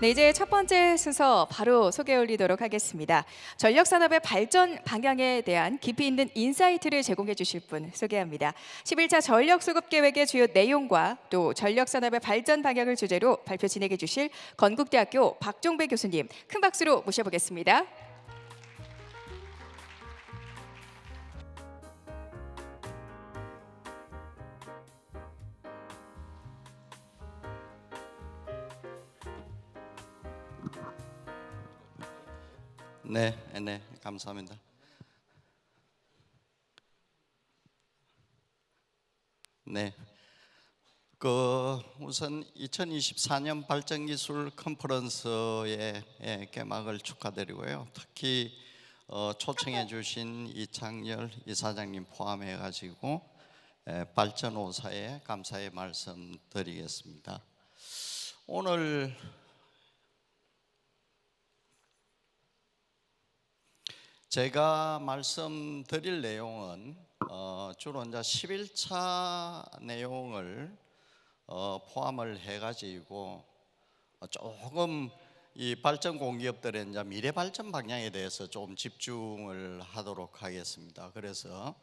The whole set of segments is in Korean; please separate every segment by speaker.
Speaker 1: 네, 이제 첫 번째 순서 바로 소개해 올리도록 하겠습니다. 전력산업의 발전 방향에 대한 깊이 있는 인사이트를 제공해 주실 분 소개합니다. 11차 전력수급계획의 주요 내용과 또 전력산업의 발전 방향을 주제로 발표 진행해 주실 건국대학교 박종배 교수님 큰 박수로 모셔보겠습니다.
Speaker 2: 네, 감사합니다. 네, 우선 2024년 발전기술 컨퍼런스의 개막을 축하드리고요. 특히 초청해 주신 이창열 이사장님 포함해가지고 발전오사에 감사의 말씀 드리겠습니다. 오늘 제가 말씀드릴 내용은 주로 이제 11차 내용을 포함을 해가지고 조금 이 발전 공기업들의 이제 미래 발전 방향에 대해서 좀 집중을 하도록 하겠습니다. 그래서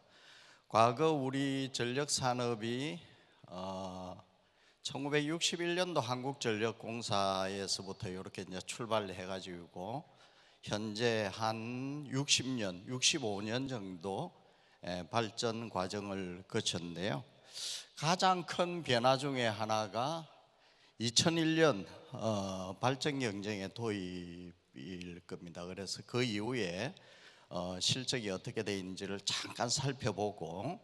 Speaker 2: 과거 우리 전력 산업이 1961년도 한국전력공사에서부터 이렇게 이제 출발을 해가지고 현재 한 60년, 65년 정도 발전 과정을 거쳤는데요. 가장 큰 변화 중에 하나가 2001년 발전 경쟁의 도입일 겁니다. 그래서 그 이후에 실적이 어떻게 되는지를 잠깐 살펴보고,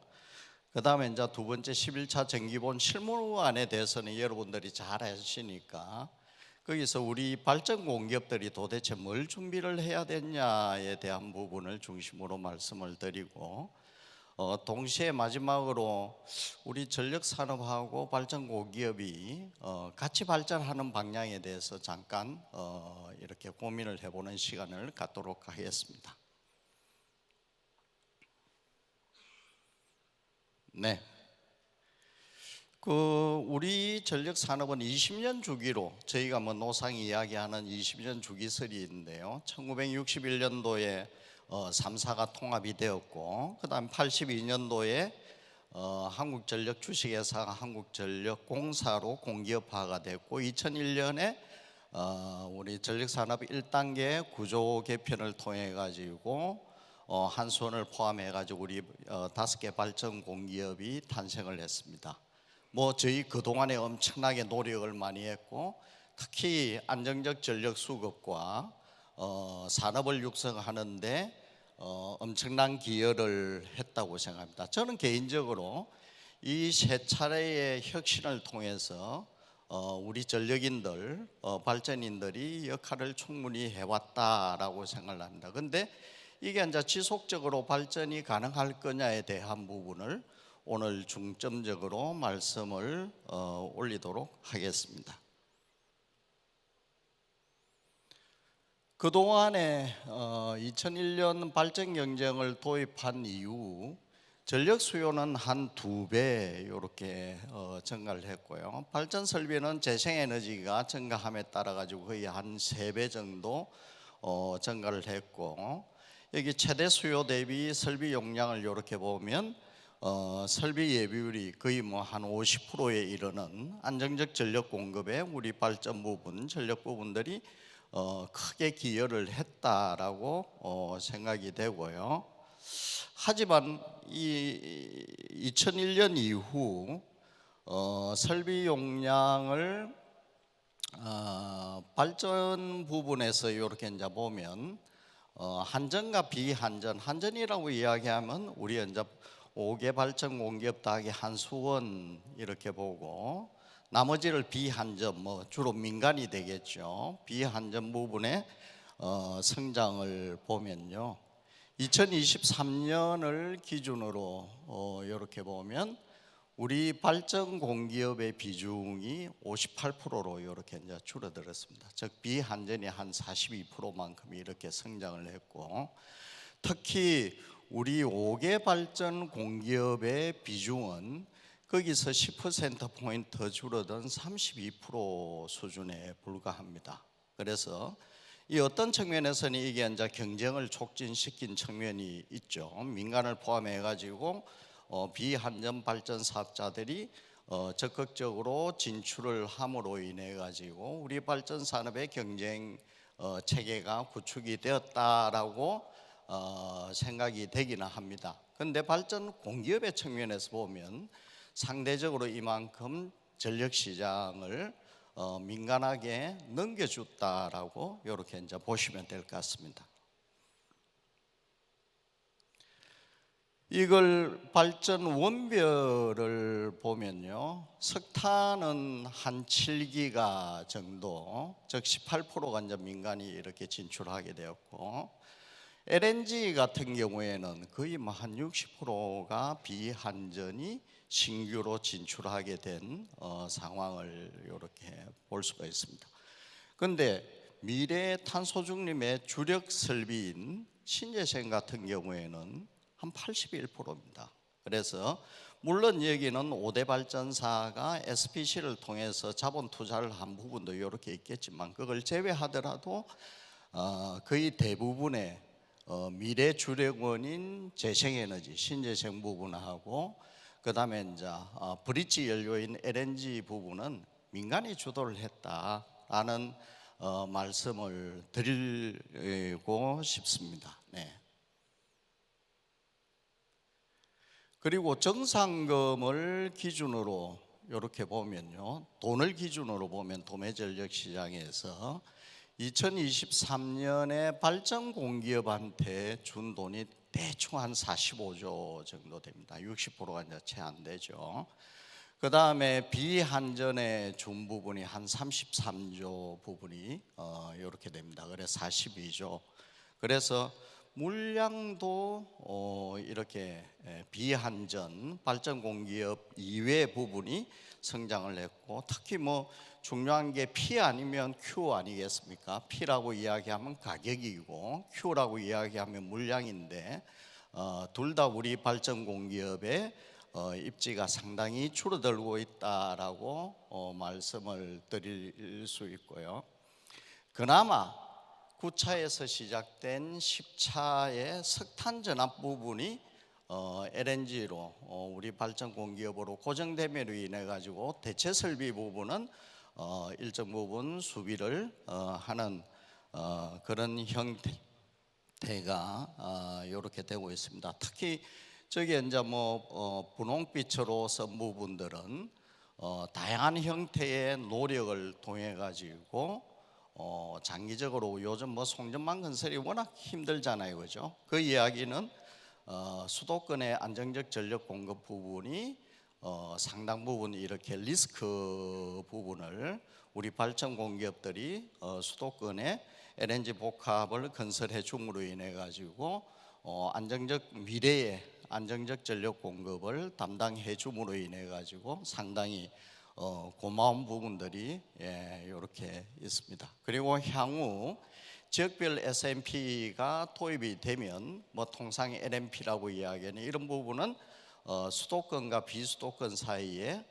Speaker 2: 그 다음에 이제 두 번째 11차 정기본 실무안에 대해서는 여러분들이 잘 아시니까 거기서 우리 발전 공기업들이 도대체 뭘 준비를 해야 되냐에 대한 부분을 중심으로 말씀을 드리고, 동시에 마지막으로 우리 전력산업하고 발전 공기업이 같이 발전하는 방향에 대해서 잠깐 이렇게 고민을 해보는 시간을 갖도록 하겠습니다. 네. 우리 전력 산업은 20년 주기로 저희가 노상이 이야기하는 20년 주기설이 있는데요. 1961년도에 3사가 통합이 되었고, 그다음 82년도에 한국전력 주식회사가 한국전력공사로 공기업화가 됐고, 2001년에 우리 전력산업 1단계 구조 개편을 통해 가지고 한수원을 포함해 가지고 우리 5개 발전 공기업이 탄생을 했습니다. 저희 그동안에 엄청나게 노력을 많이 했고, 특히 안정적 전력 수급과 산업을 육성하는데 엄청난 기여를 했다고 생각합니다. 저는 개인적으로 이 세 차례의 혁신을 통해서 우리 전력인들, 발전인들이 역할을 충분히 해왔다라고 생각을 합니다. 그런데 이게 이제 지속적으로 발전이 가능할 거냐에 대한 부분을 오늘 중점적으로 말씀을 올리도록 하겠습니다. 그동안에 2001년 발전 경쟁을 도입한 이후 전력 수요는 한 2배 이렇게 증가를 했고요. 발전 설비는 재생에너지가 증가함에 따라 가지고 거의 한 3배 정도 증가를 했고, 여기 최대 수요 대비 설비 용량을 이렇게 보면 설비 예비율이 거의 한 50%에 이르는 안정적 전력 공급에 우리 발전 부분, 전력 부분들이 크게 기여를 했다라고 생각이 되고요. 하지만 이 2001년 이후 설비 용량을 발전 부분에서 이렇게 이제 보면 한전과 비한전, 한전이라고 이야기하면 우리 이제 5개 발전 공기업 더하기 한수원 이렇게 보고, 나머지를 비한전, 주로 민간이 되겠죠. 비한전 부분의 성장을 보면요, 2023년을 기준으로 이렇게 보면 우리 발전 공기업의 비중이 58%로 이렇게 이제 줄어들었습니다. 즉 비한전이 한 42%만큼 이렇게 성장을 했고, 특히 우리 5개 발전 공기업의 비중은 거기서 10%포인트 줄어든 32% 수준에 불과합니다. 그래서 이 어떤 측면에서는 이게 이제 경쟁을 촉진시킨 측면이 있죠. 민간을 포함해 가지고 비한전 발전 사업자들이 적극적으로 진출을 함으로 인해 가지고 우리 발전 산업의 경쟁 체계가 구축이 되었다라고 생각이 되기는 합니다. 그런데 발전 공기업의 측면에서 보면 상대적으로 이만큼 전력 시장을 민간에게 넘겨줬다라고 이렇게 이제 보시면 될 것 같습니다. 이걸 발전 원별을 보면요, 석탄은 한 7기가 정도, 즉 18%가 이제 민간이 이렇게 진출하게 되었고, LNG 같은 경우에는 거의 뭐 한 60%가 비한전이 신규로 진출하게 된 상황을 이렇게 볼 수가 있습니다. 그런데 미래 탄소 중립의 주력 설비인 신재생 같은 경우에는 한 81%입니다. 그래서 물론 여기는 5대 발전사가 SPC를 통해서 자본 투자를 한 부분도 이렇게 있겠지만 그걸 제외하더라도 거의 대부분의 미래 주력원인 재생에너지 신재생 부분하고 그다음에 이제 브릿지 연료인 LNG 부분은 민간이 주도를 했다라는 말씀을 드리고 싶습니다. 네. 그리고 정상금을 기준으로 이렇게 보면요, 돈을 기준으로 보면 도매전력 시장에서 2023년에 발전 공기업한테 준 돈이 대충 한 45조 정도 됩니다. 60%가 이제 채 안 되죠. 그 다음에 비한전에 준 부분이 한 33조 부분이 이렇게 됩니다. 그래서 42조. 그래서 물량도 이렇게 비한전 발전 공기업 이외 부분이 성장을 했고, 특히 뭐 중요한 게 P 아니면 Q 아니겠습니까? P라고 이야기하면 가격이고 Q라고 이야기하면 물량인데 둘 다 우리 발전 공기업의 입지가 상당히 줄어들고 있다라고 말씀을 드릴 수 있고요. 그나마 9차에서 시작된 10차의 석탄 전압 부분이 LNG로 우리 발전 공기업으로 고정됨으로 인해 가지고 대체 설비 부분은 일정 부분 수비를 하는 그런 형태가 이렇게 되고 있습니다. 특히 저기 이제 뭐 분홍빛으로 쓴 부분들은 다양한 형태의 노력을 통해 가지고 장기적으로 요즘 뭐 송전망 건설이 워낙 힘들잖아요, 그죠? 그 이야기는 수도권의 안정적 전력 공급 부분이 상당 부분 이렇게 리스크 부분을 우리 발전 공기업들이 수도권에 LNG 복합을 건설해 줌으로 인해 가지고 안정적 미래의 안정적 전력 공급을 담당해 줌으로 인해 가지고 상당히 고마운 부분들이 이렇게 있습니다. 그리고 향후 지역별 SMP가 도입이 되면 뭐 통상 LMP라고 이야기하는 이런 부분은 수도권과 비수도권 사이에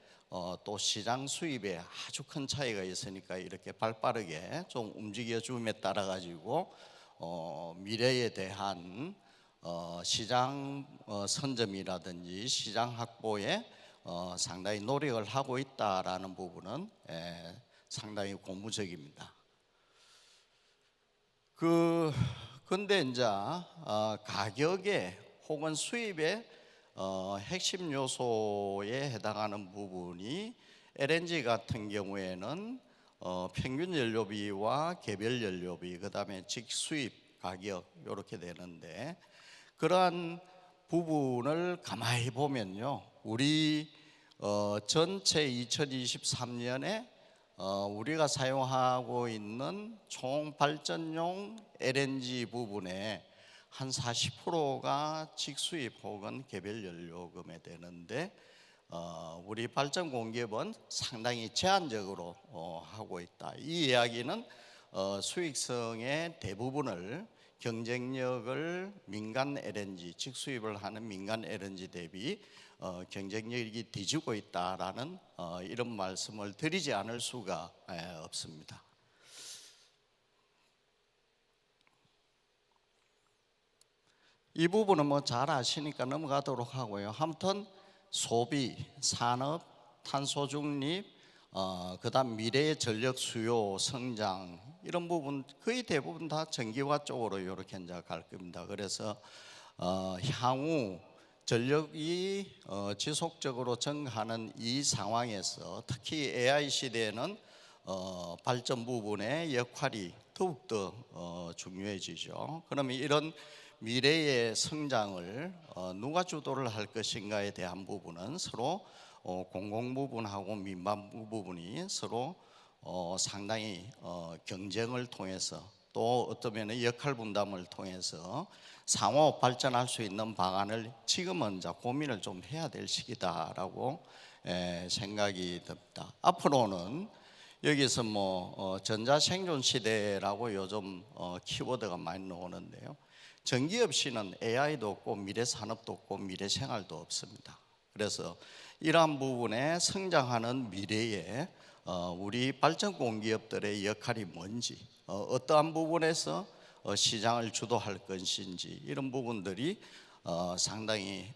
Speaker 2: 또 시장 수입에 아주 큰 차이가 있으니까 이렇게 발빠르게 좀 움직여 줌에 따라 가지고 미래에 대한 시장 선점이라든지 시장 확보에 상당히 노력을 하고 있다라는 부분은 상당히 고무적입니다. 근데 이제 가격에 혹은 수입의 핵심 요소에 해당하는 부분이 LNG 같은 경우에는 평균 연료비와 개별 연료비, 그다음에 직수입 가격 이렇게 되는데, 그러한 부분을 가만히 보면요, 우리 전체 2023년에 우리가 사용하고 있는 총 발전용 LNG 부분에 한 40%가 직수입 혹은 개별 연료금에 되는데 우리 발전 공기업은 상당히 제한적으로 하고 있다. 이 이야기는 수익성의 대부분을 경쟁력을 민간 LNG 직수입을 하는 민간 LNG 대비 경쟁력이 뒤지고 있다라는 이런 말씀을 드리지 않을 수가 없습니다. 이 부분은 뭐 잘 아시니까 넘어가도록 하고요. 아무튼 소비, 산업, 탄소 중립, 그다음 미래의 전력 수요 성장 이런 부분 거의 대부분 다 전기화 쪽으로 이렇게 이제 갈 겁니다. 그래서 향후 전력이 지속적으로 증가하는 이 상황에서 특히 AI 시대에는 발전 부분의 역할이 더욱더 중요해지죠. 그러면 이런 미래의 성장을 누가 주도를 할 것인가에 대한 부분은 서로 공공 부분하고 민간 부분이 서로 상당히 경쟁을 통해서 또 어쩌면 역할 분담을 통해서 상호 발전할 수 있는 방안을 지금은 이제 고민을 좀 해야 될 시기다라고 생각이 듭니다. 앞으로는 여기서 뭐 전자생존 시대라고 요즘 키워드가 많이 나오는데요. 전기 없이는 AI도 없고 미래 산업도 없고 미래 생활도 없습니다. 그래서 이러한 부분에 성장하는 미래에 우리 발전 공기업들의 역할이 뭔지, 어떠한 부분에서 시장을 주도할 것인지 이런 부분들이 상당히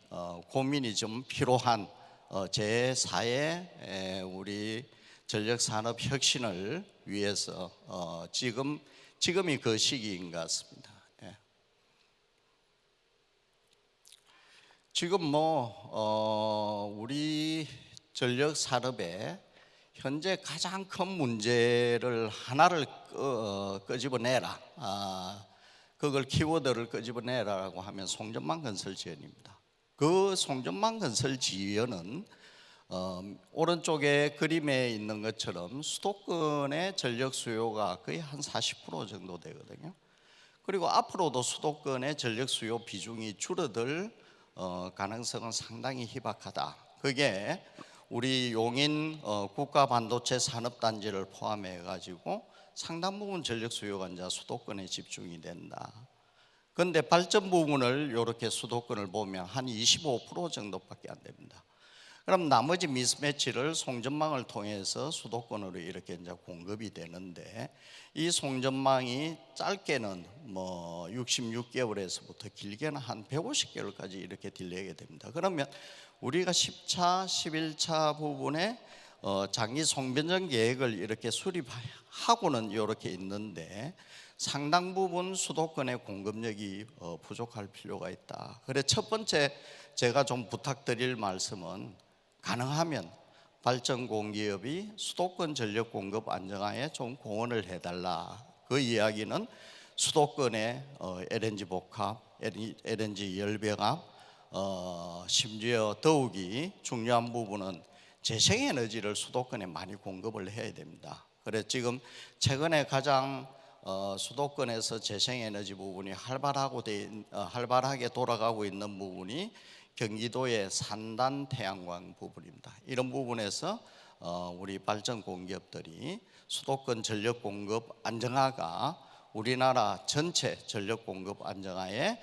Speaker 2: 고민이 좀 필요한 제4의 우리 전력산업 혁신을 위해서 지금이 그 시기인 것 같습니다. 지금 뭐 우리 전력 산업에 현재 가장 큰 문제를 하나를 끄집어내라. 그걸 키워드를 끄집어내라고 하면 송전망 건설 지연입니다. 그 송전망 건설 지연은 오른쪽에 그림에 있는 것처럼 수도권의 전력 수요가 거의 한 40% 정도 되거든요. 그리고 앞으로도 수도권의 전력 수요 비중이 줄어들 가능성은 상당히 희박하다. 그게 우리 용인 국가 반도체 산업단지를 포함해 가지고 상당 부분 전력 수요가 이제 수도권에 집중이 된다. 그런데 발전 부분을 이렇게 수도권을 보면 한 25% 정도밖에 안 됩니다. 그럼 나머지 미스매치를 송전망을 통해서 수도권으로 이렇게 이제 공급이 되는데 이 송전망이 짧게는 뭐 66개월에서부터 길게는 한 150개월까지 이렇게 딜레이가 됩니다. 그러면 우리가 10차, 11차 부분에 장기 송변전 계획을 이렇게 수립하고는 이렇게 있는데 상당 부분 수도권의 공급력이 부족할 필요가 있다. 그래서 첫 번째 제가 좀 부탁드릴 말씀은 가능하면 발전 공기업이 수도권 전력 공급 안정화에 좀 공헌을 해달라. 그 이야기는 수도권의 LNG 복합, LNG 열병합, 심지어 더욱이 중요한 부분은 재생에너지를 수도권에 많이 공급을 해야 됩니다. 그래서 지금 최근에 가장 수도권에서 재생에너지 부분이 활발하게 돌아가고 있는 부분이 경기도의 산단 태양광 부분입니다. 이런 부분에서 우리 발전 공기업들이 수도권 전력 공급 안정화가 우리나라 전체 전력 공급 안정화에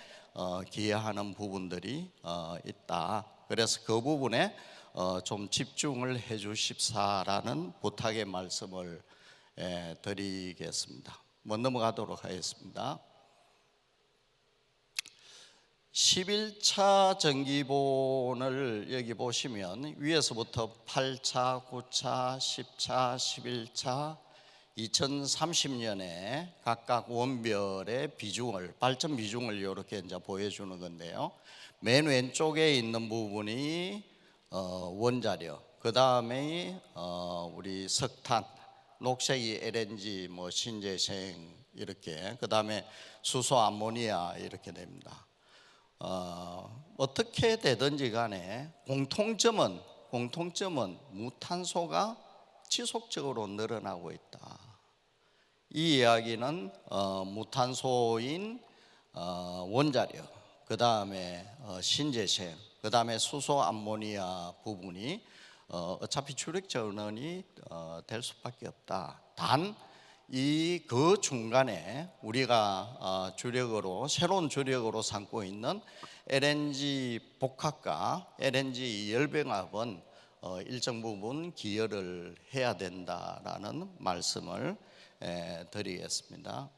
Speaker 2: 기여하는 부분들이 있다. 그래서 그 부분에 좀 집중을 해 주십사라는 부탁의 말씀을 드리겠습니다. 넘어가도록 하겠습니다. 11차 정기본을 여기 보시면 위에서부터 8차, 9차, 10차, 11차, 2030년에 각각 원별의 비중을 발전 비중을 이렇게 이제 보여주는 건데요. 맨 왼쪽에 있는 부분이 원자력, 그 다음에 우리 석탄, 녹색이 LNG, 뭐 신재생 이렇게, 그 다음에 수소, 암모니아 이렇게 됩니다. 어떻게 되든지 간에 공통점은 무탄소가 지속적으로 늘어나고 있다. 이 이야기는 무탄소인 원자력, 그 다음에 신재생, 그 다음에 수소 암모니아 부분이 어차피 주력 전원이 될 수밖에 없다. 단 그 중간에 우리가 새로운 주력으로 삼고 있는 LNG 복합과 LNG 열병합은 일정 부분 기여를 해야 된다라는 말씀을 드리겠습니다.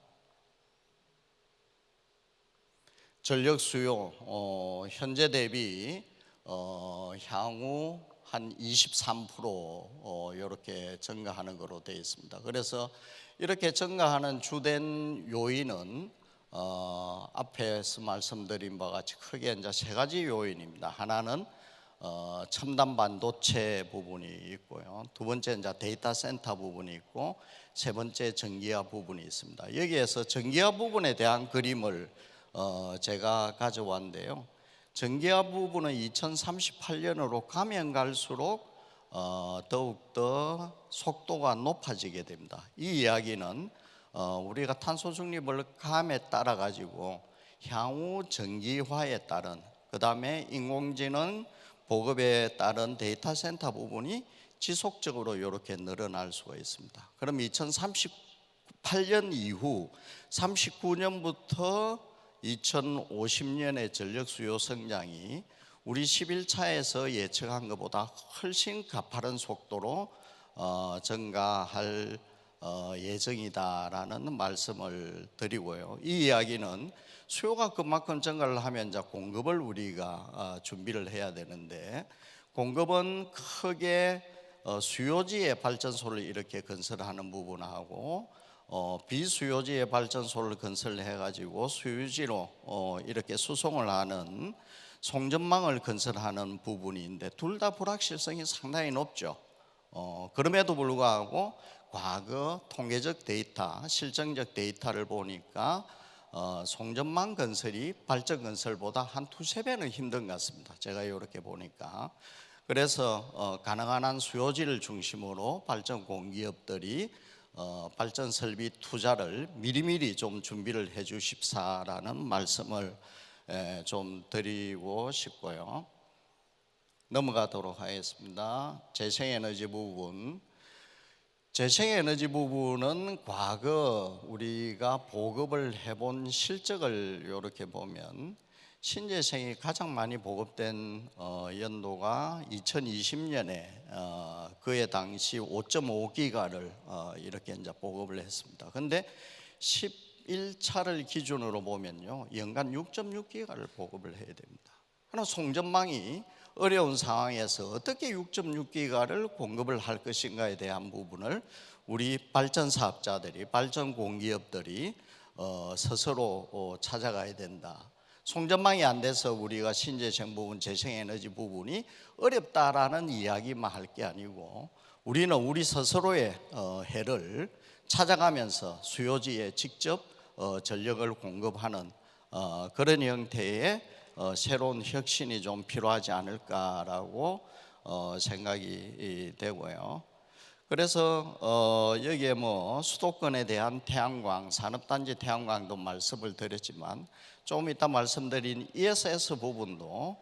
Speaker 2: 전력 수요 현재 대비 향후 한 23% 이렇게 증가하는 것으로 되어 있습니다. 그래서 이렇게 증가하는 주된 요인은 앞에서 말씀드린 바와 같이 크게 이제 세 가지 요인입니다. 하나는 첨단 반도체 부분이 있고요. 두 번째 이제 데이터 센터 부분이 있고, 세 번째 전기화 부분이 있습니다. 여기에서 전기화 부분에 대한 그림을 제가 가져왔는데요. 전기화 부분은 2038년으로 가면 갈수록 더욱더 속도가 높아지게 됩니다. 이 이야기는 우리가 탄소 중립을 감에 따라 가지고 향후 전기화에 따른, 그 다음에 인공지능 보급에 따른 데이터 센터 부분이 지속적으로 이렇게 늘어날 수가 있습니다. 그럼 2038년 이후 39년부터 2050년의 전력 수요 성장이 우리 11차에서 예측한 것보다 훨씬 가파른 속도로 증가할 예정이다라는 말씀을 드리고요. 이 이야기는 수요가 그만큼 증가를 하면 이제 공급을 우리가 준비를 해야 되는데, 공급은 크게 수요지의 발전소를 이렇게 건설하는 부분하고 비수요지의 발전소를 건설해 가지고 수요지로 이렇게 수송을 하는 송전망을 건설하는 부분인데, 둘 다 불확실성이 상당히 높죠. 그럼에도 불구하고 과거 통계적 데이터, 실증적 데이터를 보니까 송전망 건설이 발전 건설보다 한 두세 배는 힘든 것 같습니다. 제가 이렇게 보니까. 그래서 가능한 한 수요지를 중심으로 발전 공기업들이 발전 설비 투자를 미리미리 좀 준비를 해 주십사라는 말씀을 좀 드리고 싶고요. 넘어가도록 하겠습니다. 재생에너지 부분. 재생에너지 부분은 과거 우리가 보급을 해본 실적을 이렇게 보면 신재생이 가장 많이 보급된 연도가 2020년에 그해 당시 5.5기가를 이렇게 이제 보급을 했습니다. 근데 11차를 기준으로 보면요, 연간 6.6기가를 보급을 해야 됩니다. 그러나 송전망이 어려운 상황에서 어떻게 6.6기가를 공급을 할 것인가에 대한 부분을 우리 발전 사업자들이, 발전 공기업들이 스스로 찾아가야 된다. 송전망이 안 돼서 우리가 신재생 부분, 재생에너지 부분이 어렵다라는 이야기만 할 게 아니고, 우리는 우리 스스로의 해를 찾아가면서 수요지에 직접 전력을 공급하는 그런 형태의 새로운 혁신이 좀 필요하지 않을까라고 생각이 되고요. 그래서 여기에 뭐 수도권에 대한 태양광, 산업단지 태양광도 말씀을 드렸지만, 조금 이따 말씀드린 ESS 부분도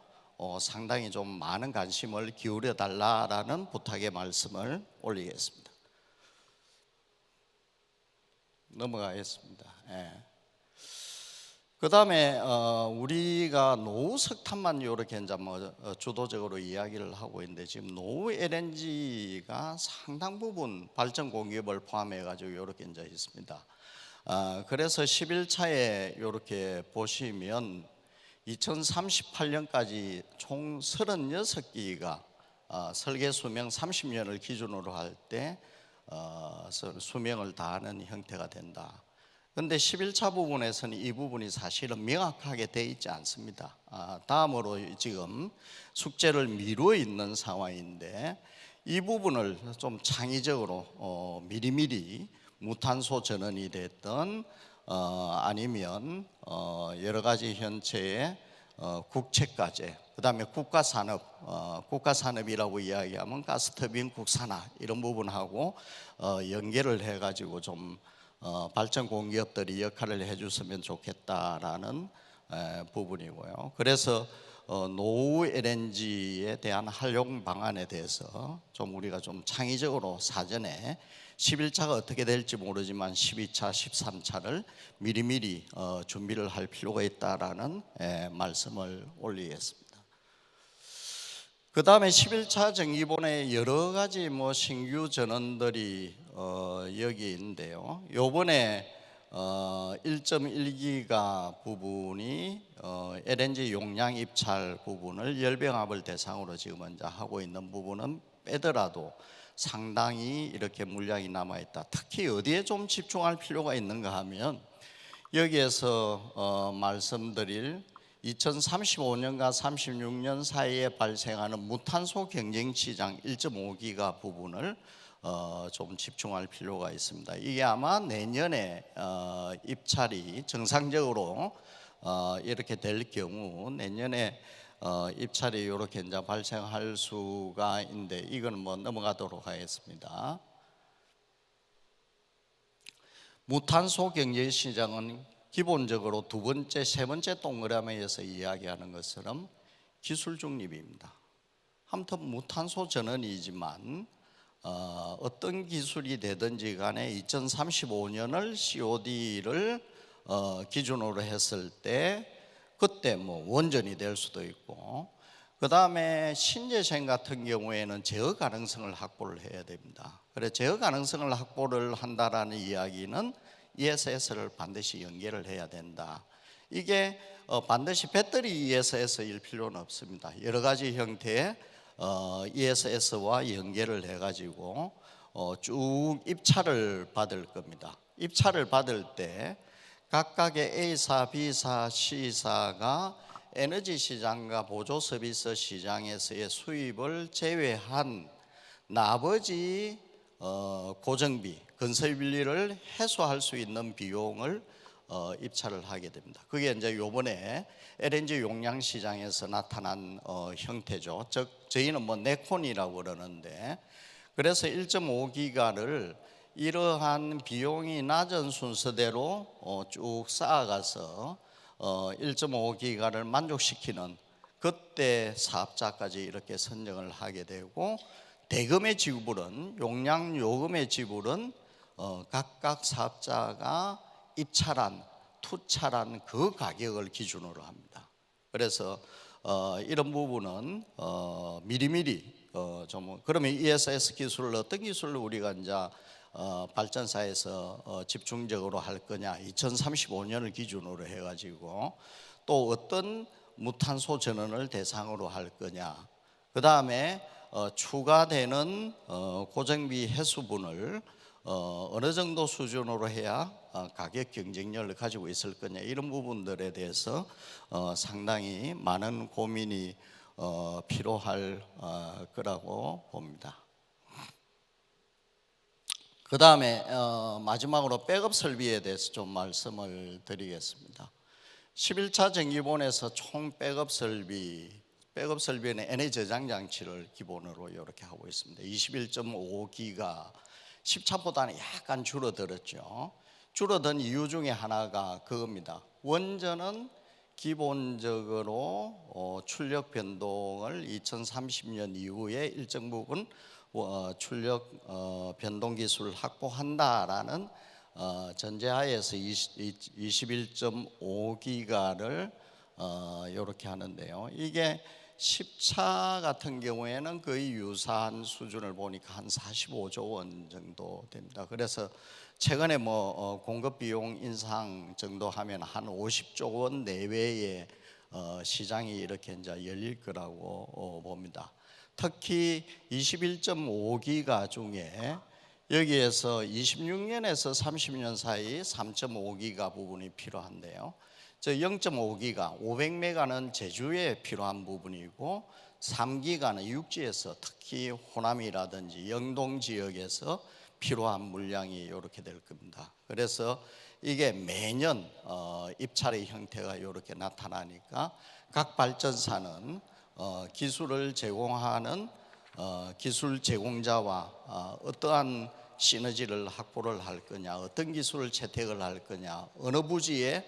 Speaker 2: 상당히 좀 많은 관심을 기울여 달라라는 부탁의 말씀을 올리겠습니다. 넘어가겠습니다. 그 다음에 우리가 노후 석탄만 이렇게 이제 주도적으로 이야기를 하고 있는데, 지금 노후 LNG가 상당 부분 발전 공기업을 포함해 가지고 이렇게 이제 있습니다. 그래서 11차에 이렇게 보시면 2038년까지 총 36기가 설계 수명 30년을 기준으로 할 때 수명을 다하는 형태가 된다. 그런데 11차 부분에서는 이 부분이 사실은 명확하게 되어 있지 않습니다. 다음으로 지금 숙제를 미루어 있는 상황인데, 이 부분을 좀 창의적으로 미리미리 무탄소 전원이 됐든 아니면 여러 가지 현체의 국책과제, 그 다음에 국가산업이라고 이야기하면 가스터빈 국산화 이런 부분하고 연계를 해가지고 좀 발전 공기업들이 역할을 해줬으면 좋겠다라는 부분이고요. 그래서 노후 LNG에 대한 활용 방안에 대해서 좀 우리가 좀 창의적으로 사전에 11차가 어떻게 될지 모르지만 12차, 13차를 미리미리 준비를 할 필요가 있다라는 말씀을 올리겠습니다. 그 다음에 11차 정기본에 여러 가지 신규 전원들이 여기 있는데요. 요번에 1.1기가 부분이 LNG 용량 입찰 부분을 열병합을 대상으로 지금 이제 하고 있는 부분은 빼더라도 상당히 이렇게 물량이 남아 있다. 특히 어디에 좀 집중할 필요가 있는가 하면 여기에서 말씀드릴 2035년과 36년 사이에 발생하는 무탄소 경쟁 시장 1.5기가 부분을 좀 집중할 필요가 있습니다. 이게 아마 내년에 입찰이 정상적으로 이렇게 될 경우 내년에 입찰이 이렇게 이제 발생할 수가 있는데 이건 뭐 넘어가도록 하겠습니다. 무탄소 경제 시장은 기본적으로 두 번째, 세 번째 동그라미에서 이야기하는 것처럼 기술 중립입니다. 아무튼 무탄소 전환이지만 어떤 기술이 되든지 간에 2035년을 COD를 기준으로 했을 때 그때 뭐 원전이 될 수도 있고 그 다음에 신재생 같은 경우에는 제어 가능성을 확보를 해야 됩니다. 그래 제어 가능성을 확보를 한다라는 이야기는 ESS를 반드시 연결을 해야 된다. 이게 반드시 배터리 ESS일 필요는 없습니다. 여러 가지 형태의 ESS와 연결을 해가지고 쭉 입찰을 받을 겁니다. 입찰을 받을 때 각각의 A사, B사, C사가 에너지 시장과 보조 서비스 시장에서의 수입을 제외한 나머지 고정비, 건설비를 해소할 수 있는 비용을 입찰을 하게 됩니다. 그게 이제 요번에 LNG 용량 시장에서 나타난 형태죠. 즉 저희는 뭐 네콘이라고 그러는데 그래서 1.5기가를 이러한 비용이 낮은 순서대로 쭉 쌓아가서 1.5기가를 만족시키는 그때 사업자까지 이렇게 선정을 하게 되고 대금의 지불은 용량 요금의 지불은 각각 사업자가 입찰한 투찰한 그 가격을 기준으로 합니다. 그래서 이런 부분은 미리미리 좀 그러면 ESS 기술을 어떤 기술을 우리가 이제 발전사에서 집중적으로 할 거냐 2035년을 기준으로 해가지고 또 어떤 무탄소 전원을 대상으로 할 거냐 그 다음에 추가되는 고정비 해수분을 어느 정도 수준으로 해야 가격 경쟁력을 가지고 있을 거냐 이런 부분들에 대해서 상당히 많은 고민이 필요할 거라고 봅니다. 그 다음에 마지막으로 백업 설비에 대해서 좀 말씀을 드리겠습니다. 11차 정기본에서 총 백업 설비는 에너지 저장 장치를 기본으로 이렇게 하고 있습니다. 21.5기가 10차보다는 약간 줄어들었죠. 줄어든 이유 중에 하나가 그겁니다. 원전은 기본적으로 출력 변동을 2030년 이후에 일정 부분 출력 변동 기술을 확보한다라는 전제하에서 21.5기가를 이렇게 하는데요. 이게 10차 같은 경우에는 거의 유사한 수준을 보니까 한 45조 원 정도 됩니다. 그래서 최근에 뭐 공급 비용 인상 정도 하면 한 50조 원 내외의 시장이 이렇게 이제 열릴 거라고 봅니다. 특히 21.5기가 중에 여기에서 26년에서 30년 사이 3.5기가 부분이 필요한데요. 저 0.5기가 500메가는 제주에 필요한 부분이고 3기가는 육지에서 특히 호남이라든지 영동 지역에서 필요한 물량이 이렇게 될 겁니다. 그래서 이게 매년 입찰의 형태가 이렇게 나타나니까 각 발전사는 기술을 제공하는 기술 제공자와 어떠한 시너지를 확보를 할 거냐, 어떤 기술을 채택을 할 거냐, 어느 부지에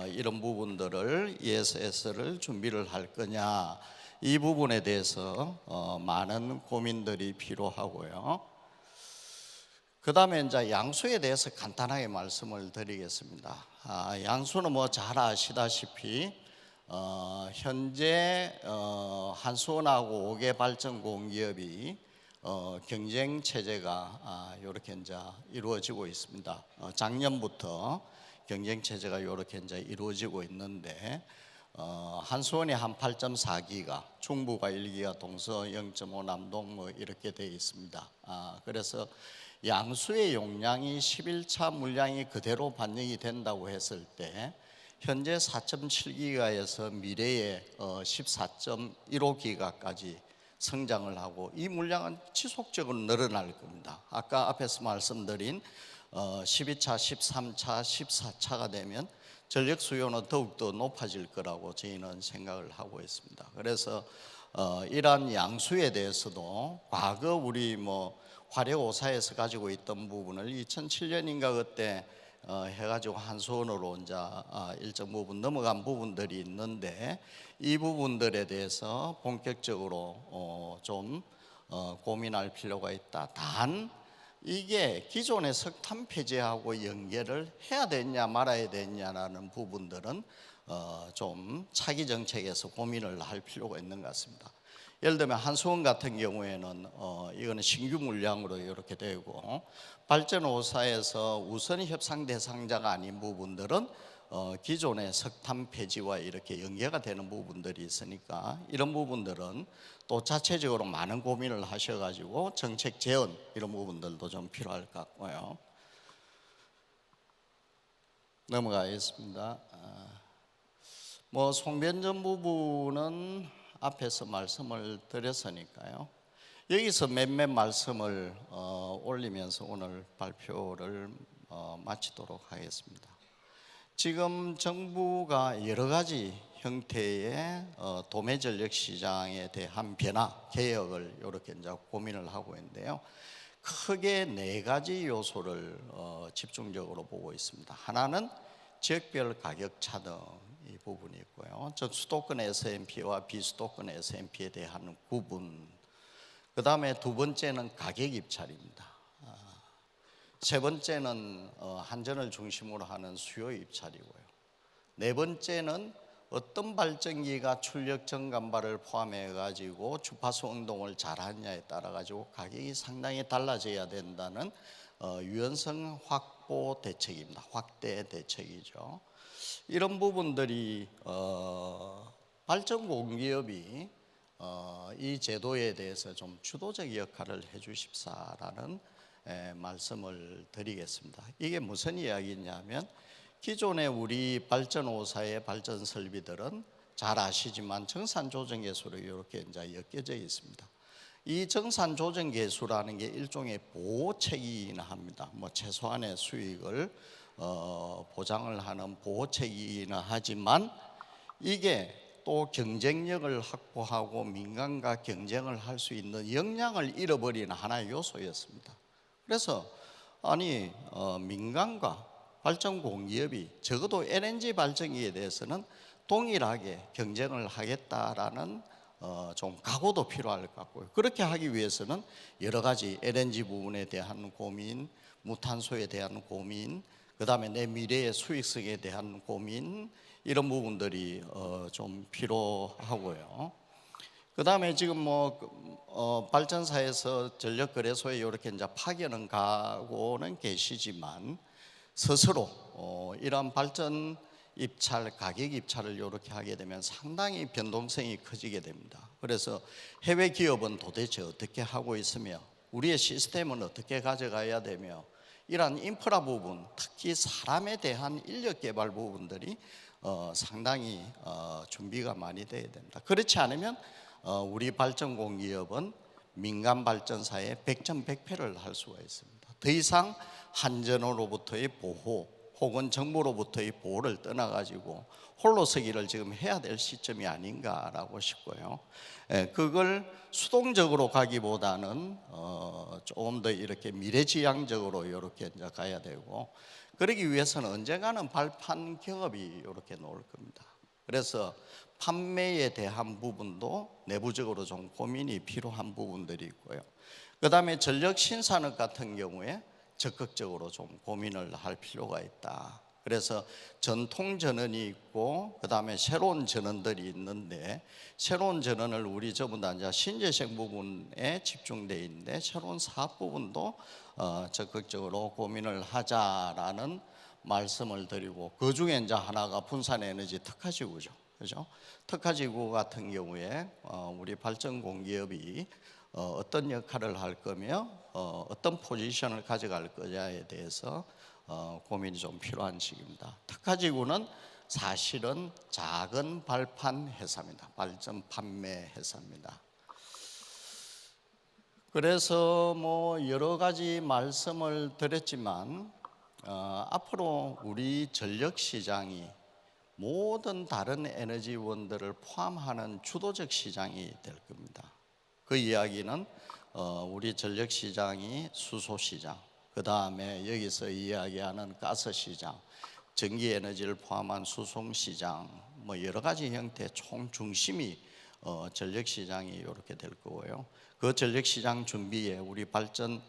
Speaker 2: 이런 부분들을 ESS를 준비를 할 거냐 이 부분에 대해서 많은 고민들이 필요하고요. 그 다음에 이제 양수에 대해서 간단하게 말씀을 드리겠습니다. 양수는 뭐 잘 아시다시피 현재 한수원하고 5개 발전 공기업이 경쟁 체제가 이렇게 이제 이루어지고 있습니다. 작년부터 경쟁 체제가 이렇게 이제 이루어지고 있는데 한수원이 한 8.4기가, 중부가 1기가, 동서 0.5, 남동 뭐 이렇게 되어 있습니다. 그래서 양수의 용량이 11차 물량이 그대로 반영이 된다고 했을 때 현재 4.7기가에서 미래에 14.15기가까지 성장을 하고, 이 물량은 지속적으로 늘어날 겁니다. 아까 앞에서 말씀드린 12차, 13차, 14차가 되면 전력 수요는 더욱더 높아질 거라고 저희는 생각을 하고 있습니다. 그래서 이러한 양수에 대해서도 과거 우리 화력 5사에서 가지고 있던 부분을 2007년인가 그때 해가지고 한수원으로 이제 일정 부분 넘어간 부분들이 있는데, 이 부분들에 대해서 본격적으로 좀 고민할 필요가 있다. 단 이게 기존의 석탄 폐지하고 연계를 해야 되냐 말아야 되냐라는 부분들은 좀 차기 정책에서 고민을 할 필요가 있는 것 같습니다. 예를 들면 한수원 같은 경우에는 이거는 신규 물량으로 이렇게 되고, 발전 5사에서 우선 협상 대상자가 아닌 부분들은 기존의 석탄 폐지와 이렇게 연계가 되는 부분들이 있으니까, 이런 부분들은 또 자체적으로 많은 고민을 하셔가지고 정책 재원 이런 부분들도 좀 필요할 것 같고요. 넘어가겠습니다. 송변전 부분은 앞에서 말씀을 드렸으니까요. 여기서 몇몇 말씀을 올리면서 오늘 발표를 마치도록 하겠습니다. 지금 정부가 여러 가지 형태의 도매 전력 시장에 대한 변화, 개혁을 이렇게 이제 고민을 하고 있는데요. 크게 네 가지 요소를 집중적으로 보고 있습니다. 하나는 지역별 가격 차등 이 부분이 있고요. 즉 수도권 S&P와 비수도권 S&P에 대한 구분. 그 다음에 두 번째는 가격 입찰입니다. 세 번째는 한전을 중심으로 하는 수요 입찰이고요. 네 번째는 어떤 발전기가 출력 전감발을 포함해 가지고 주파수 운동을 잘하느냐에 따라 가지고 가격이 상당히 달라져야 된다는 유연성 확보 대책입니다. 확대 대책이죠. 이런 부분들이 발전 공기업이 이 제도에 대해서 좀 주도적 역할을 해주십사라는 말씀을 드리겠습니다. 이게 무슨 이야기냐면, 기존의 우리 발전 5사의 발전 설비들은 잘 아시지만 정산 조정 계수로 이렇게 이제 엮여져 있습니다. 이 정산 조정 계수라는 게 일종의 보호책이긴 합니다. 최소한의 수익을 보장을 하는 보호책이기는 하지만, 이게 또 경쟁력을 확보하고 민간과 경쟁을 할 수 있는 역량을 잃어버리는 하나의 요소였습니다. 그래서 민간과 발전 공기업이 적어도 LNG 발전기에 대해서는 동일하게 경쟁을 하겠다라는 좀 각오도 필요할 것 같고요. 그렇게 하기 위해서는 여러 가지 LNG 부분에 대한 고민, 무탄소에 대한 고민, 그 다음에 내 미래의 수익성에 대한 고민, 이런 부분들이 좀 필요하고요. 그 다음에 지금 발전사에서 전력거래소에 이렇게 이제 파견은 가고는 계시지만, 스스로 이러한 발전 입찰, 가격 입찰을 이렇게 하게 되면 상당히 변동성이 커지게 됩니다. 그래서 해외 기업은 도대체 어떻게 하고 있으며, 우리의 시스템은 어떻게 가져가야 되며, 이러한 인프라 부분, 특히 사람에 대한 인력 개발 부분들이 상당히 준비가 많이 돼야 됩니다. 그렇지 않으면 우리 발전 공기업은 민간 발전사에 백전백패를 할 수가 있습니다. 더 이상 한전으로부터의 보호 혹은 정부로부터의 보호를 떠나가지고 홀로 서기를 지금 해야 될 시점이 아닌가라고 싶고요. 그걸 수동적으로 가기보다는 조금 더 이렇게 미래지향적으로 이렇게 이제 가야 되고, 그러기 위해서는 언젠가는 발판 경업이 이렇게 나올 겁니다. 그래서 판매에 대한 부분도 내부적으로 좀 고민이 필요한 부분들이 있고요. 그 다음에 전력 신산업 같은 경우에 적극적으로 좀 고민을 할 필요가 있다. 그래서 전통 전원이 있고 그다음에 새로운 전원들이 있는데, 새로운 전원을 우리 전부 다 이제 신재생 부분에 집중돼 있는데, 새로운 사업 부분도 적극적으로 고민을 하자라는 말씀을 드리고, 그 중에 이제 하나가 분산에너지 특화지구죠. 그죠? 특화지구 같은 경우에 우리 발전 공기업이 어떤 역할을 할 거며 어떤 포지션을 가져갈 거냐에 대해서 고민이 좀 필요한 시기입니다. 특화지구는 사실은 작은 발판 회사입니다. 발전 판매 회사입니다. 그래서 뭐 여러 가지 말씀을 드렸지만 앞으로 우리 전력 시장이 모든 다른 에너지원들을 포함하는 주도적 시장이 될 겁니다. 그 이야기는 우리 전력 시장이 수소 시장, 그 다음에 여기서 이야기하는 가스 시장, 전기 에너지를 포함한 수송 시장, 뭐 여러 가지 형태 총 중심이 전력 시장이 이렇게 될 거고요. 그 전력 시장 준비에 우리 발전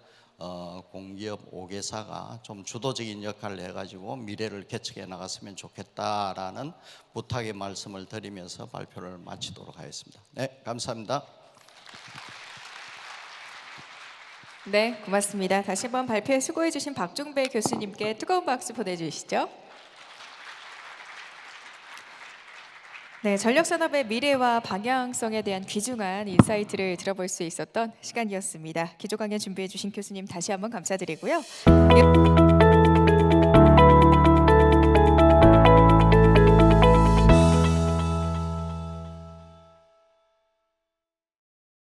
Speaker 2: 공기업 5개사가 좀 주도적인 역할을 해가지고 미래를 개척해 나갔으면 좋겠다라는 부탁의 말씀을 드리면서 발표를 마치도록 하겠습니다. 네, 감사합니다.
Speaker 1: 네, 고맙습니다. 다시 한번 발표에 수고해 주신 박종배 교수님께 뜨거운 박수 보내주시죠. 네, 전력산업의 미래와 방향성에 대한 귀중한 인사이트를 들어볼 수 있었던 시간이었습니다. 기조 강연 준비해 주신 교수님 다시 한번 감사드리고요.